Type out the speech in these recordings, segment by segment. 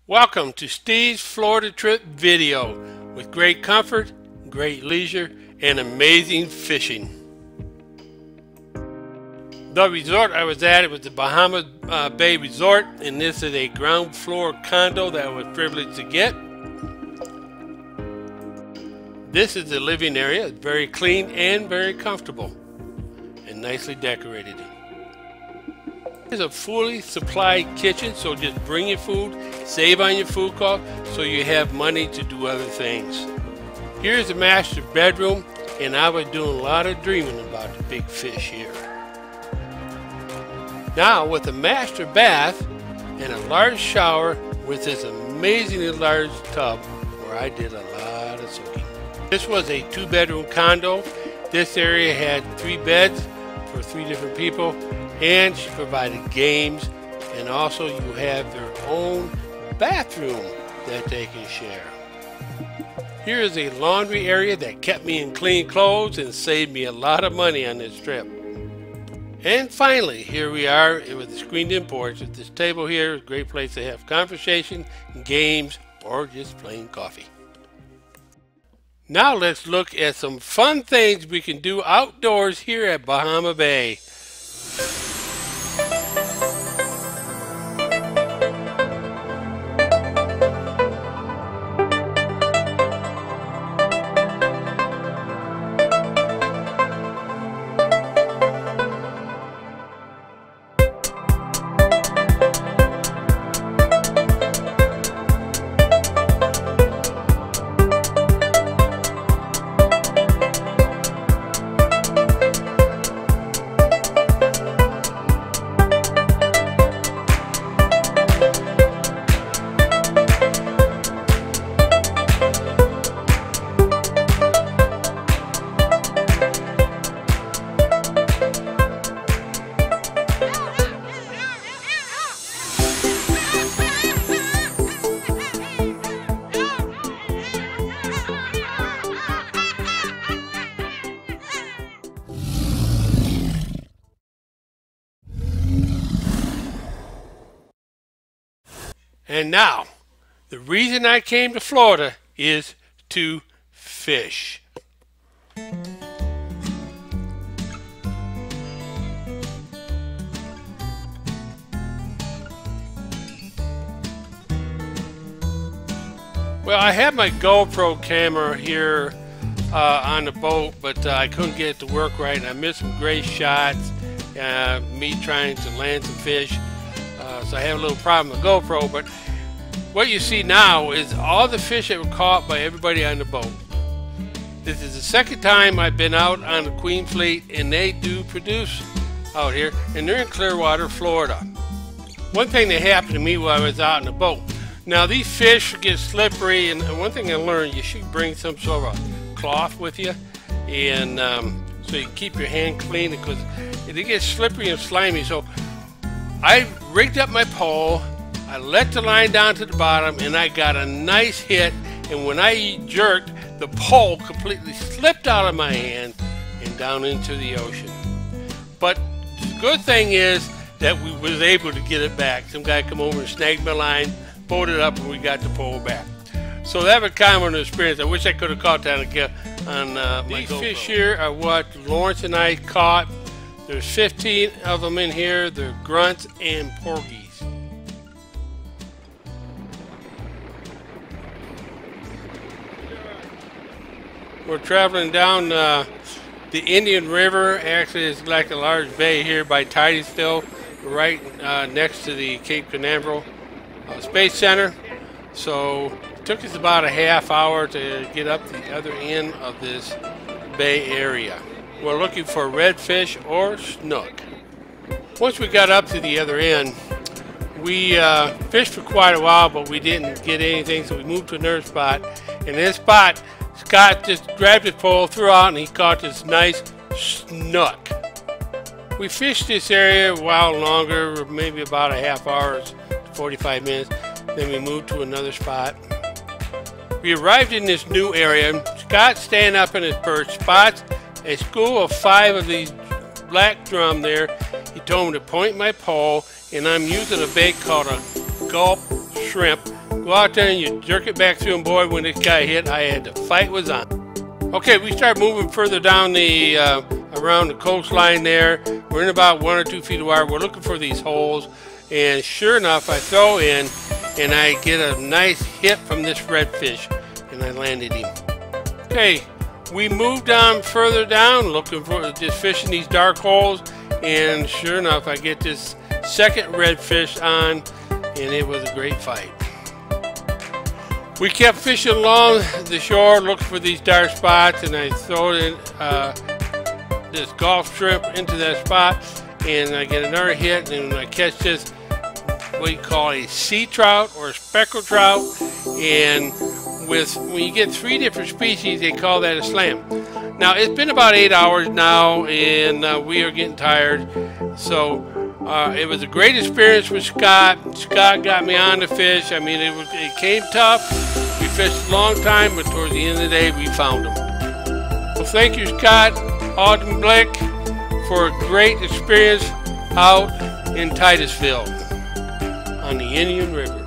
Welcome to Steve's Florida Trip video with great comfort, great leisure, and amazing fishing. The resort I was at, it was the Bahama Bay Resort, and this is a ground floor condo that I was privileged to get. This is the living area. It's very clean and very comfortable and nicely decorated. It's a fully supplied kitchen, so just bring your food, save on your food cost, so you have money to do other things. Here's the master bedroom, and I was doing a lot of dreaming about the big fish here. Now with a master bath and a large shower with this amazingly large tub where I did a lot of soaking. This was a 2-bedroom condo. This area had 3 beds for 3 different people. And she provided games, and also you have their own bathroom that they can share. Here is a laundry area that kept me in clean clothes and saved me a lot of money on this trip. And finally, here we are with the screened-in porch. At this table here is a great place to have conversation, games, or just plain coffee. Now let's look at some fun things we can do outdoors here at Bahama Bay. And now, the reason I came to Florida is to fish. Well, I had my GoPro camera here on the boat, but I couldn't get it to work right, and I missed some great shots, me trying to land some fish. So I have a little problem with GoPro, but what you see now is all the fish that were caught by everybody on the boat. This is the second time I've been out on the Queen Fleet, and they do produce out here, and they're in Clearwater, Florida. One thing that happened to me while I was out on the boat, now these fish get slippery, and one thing I learned, you should bring some sort of a cloth with you, and so you keep your hand clean, because they get slippery and slimy. So I rigged up my pole, I let the line down to the bottom, and I got a nice hit, and when I jerked, the pole completely slipped out of my hand and down into the ocean. But the good thing is that we was able to get it back. Some guy come over and snagged my line, pulled it up, and we got the pole back. So that was kind of an experience. I wish I could have caught that on my These GoPro. Fish here are what Lawrence and I caught. There's 15 of them in here. They're grunts and porgies. We're traveling down the Indian River. Actually, it's like a large bay here by Titusville, right next to the Cape Canaveral Space Center. So it took us about a half hour to get up the other end of this bay area. We're looking for redfish or snook. Once we got up to the other end, we fished for quite a while, but we didn't get anything, so we moved to another spot. And in this spot, Scott just grabbed his pole, threw out, and he caught this nice snook. We fished this area a while longer, maybe about a half hour, 45 minutes. Then we moved to another spot. We arrived in this new area. Scott's standing up in his perch, spots a school of 5 of these black drum there. He told me to point my pole, and I'm using a bait called a gulp shrimp. go out there and you jerk it back through, and boy, when this guy hit, I had the fight was on. Okay, we start moving further down the around the coastline there. We're in about 1 or 2 feet of water. We're looking for these holes, and sure enough, I throw in, and I get a nice hit from this redfish, and I landed him. Okay, we moved on further down, looking for just fishing these dark holes, and sure enough, I get this second redfish on, and it was a great fight. We kept fishing along the shore, looking for these dark spots, and I throw in this Gulf shrimp into that spot, and I get another hit, and I catch this what you call a sea trout or a speckled trout, and when you get 3 different species, they call that a slam. Now it's been about 8 hours now, and we are getting tired, so it was a great experience with Scott. Scott got me on the fish. I mean, it came tough. We fished a long time, but towards the end of the day, we found them. Well, thank you, Scott Aldenblick, for a great experience out in Titusville on the Indian River.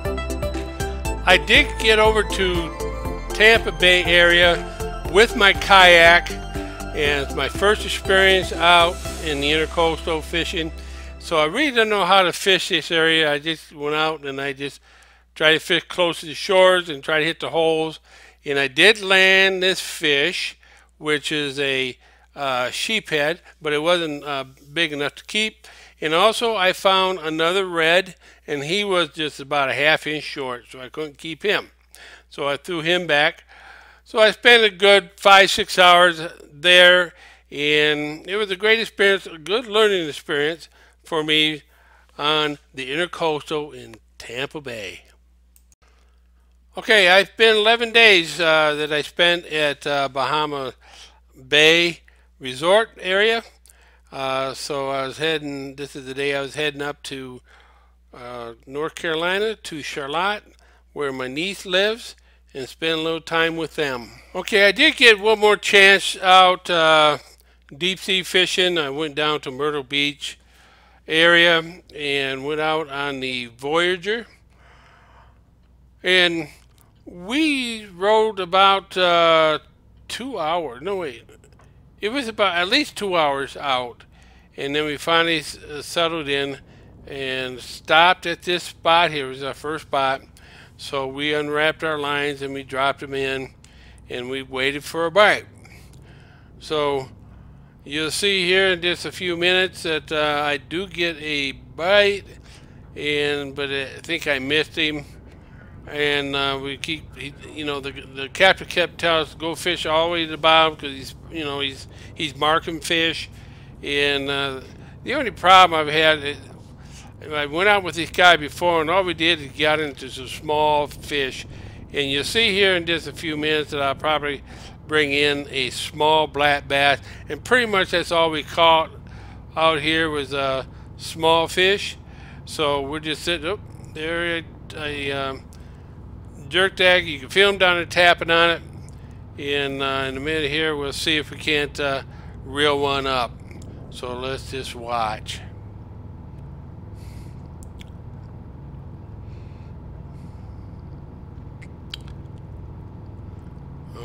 I did get over to Tampa Bay area with my kayak, and it's my first experience out in the intercoastal fishing. So I really don't know how to fish this area. I just went out and I just tried to fish close to the shores and try to hit the holes. And I did land this fish, which is a sheephead, but it wasn't big enough to keep. And also I found another red, and he was just about a ½ inch short, so I couldn't keep him. So I threw him back. So I spent a good 5-6 hours there, and it was a great experience, a good learning experience for me on the intercoastal in Tampa Bay. Okay, I've been 11 days that I spent at Bahama Bay Resort area. So I was heading, this is the day I was heading up to North Carolina, to Charlotte, where my niece lives, and spend a little time with them. Okay, I did get one more chance out deep sea fishing. I went down to Myrtle Beach area and went out on the Voyager, and we rode about 2 hours. No, wait, it was about at least 2 hours out, and then we finally settled in and stopped at this spot here. It was our first spot. So we unwrapped our lines and we dropped them in, and we waited for a bite. So you'll see here in just a few minutes that I do get a bite, but I think I missed him. And we keep, you know, the captain kept telling us to go fish all the way to the bottom, because he's, you know, he's marking fish. And the only problem I've had is, I went out with this guy before, and all we did is got into some small fish. And you'll see here in just a few minutes that I'll probably bring in a small black bass. And pretty much that's all we caught out here was small fish. So we're just sitting up there. A jerk tag. You can feel them down there tapping on it. And in a minute here, we'll see if we can't reel one up. So let's just watch.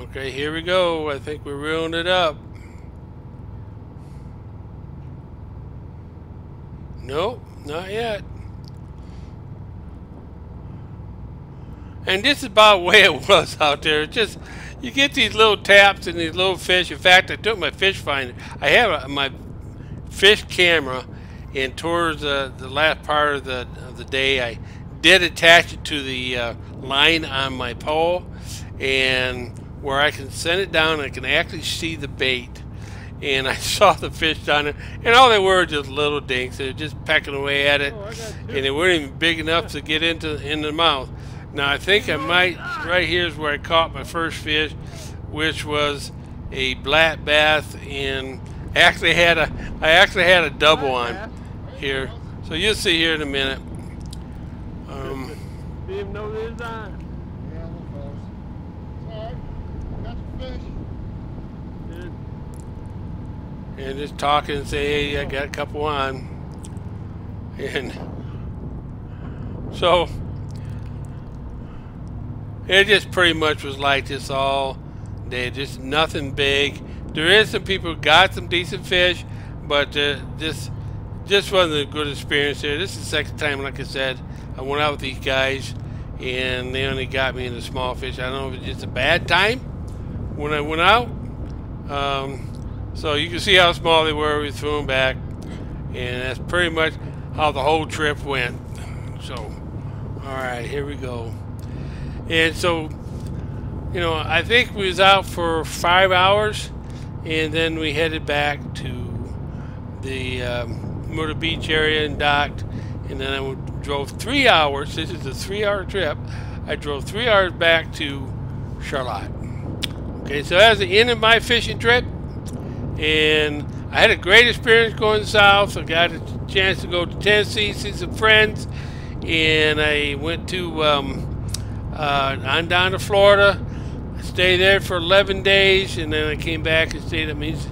Okay, here we go. I think we're reeling it up. Nope, not yet. And this is about the way it was out there. It's just, you get these little taps and these little fish. In fact, I took my fish finder. I have my fish camera, and towards the last part of the day, I did attach it to the line on my pole, and where I can send it down, I can actually see the bait. And I saw the fish down there, and all they were just little dinks. They were just pecking away at it, and they weren't even big enough to get in the mouth. Now I think I might, right here is where I caught my first fish, which was a black bass, and I actually had a double on here. So you'll see here in a minute. Didn't know this on. And just talking and say, hey, I got a couple on. And so It just pretty much was like this all day. Just nothing big. There is some people who got some decent fish, but just wasn't a good experience there. This is the second time, like I said, I went out with these guys, and they only got me in the small fish. I don't know if it's just a bad time when I went out. So you can see how small they were. We threw them back, and that's pretty much how the whole trip went. So, all right, here we go. And so, you know, I think we was out for 5 hours, and then we headed back to the Myrtle Beach area and docked, and then I drove 3 hours. This is a 3-hour trip. I drove 3 hours back to Charlotte. Okay, so that was the end of my fishing trip, and I had a great experience going south. I got a chance to go to Tennessee, see some friends, and I went to on down to Florida. I stayed there for 11 days, and then I came back and stayed. That means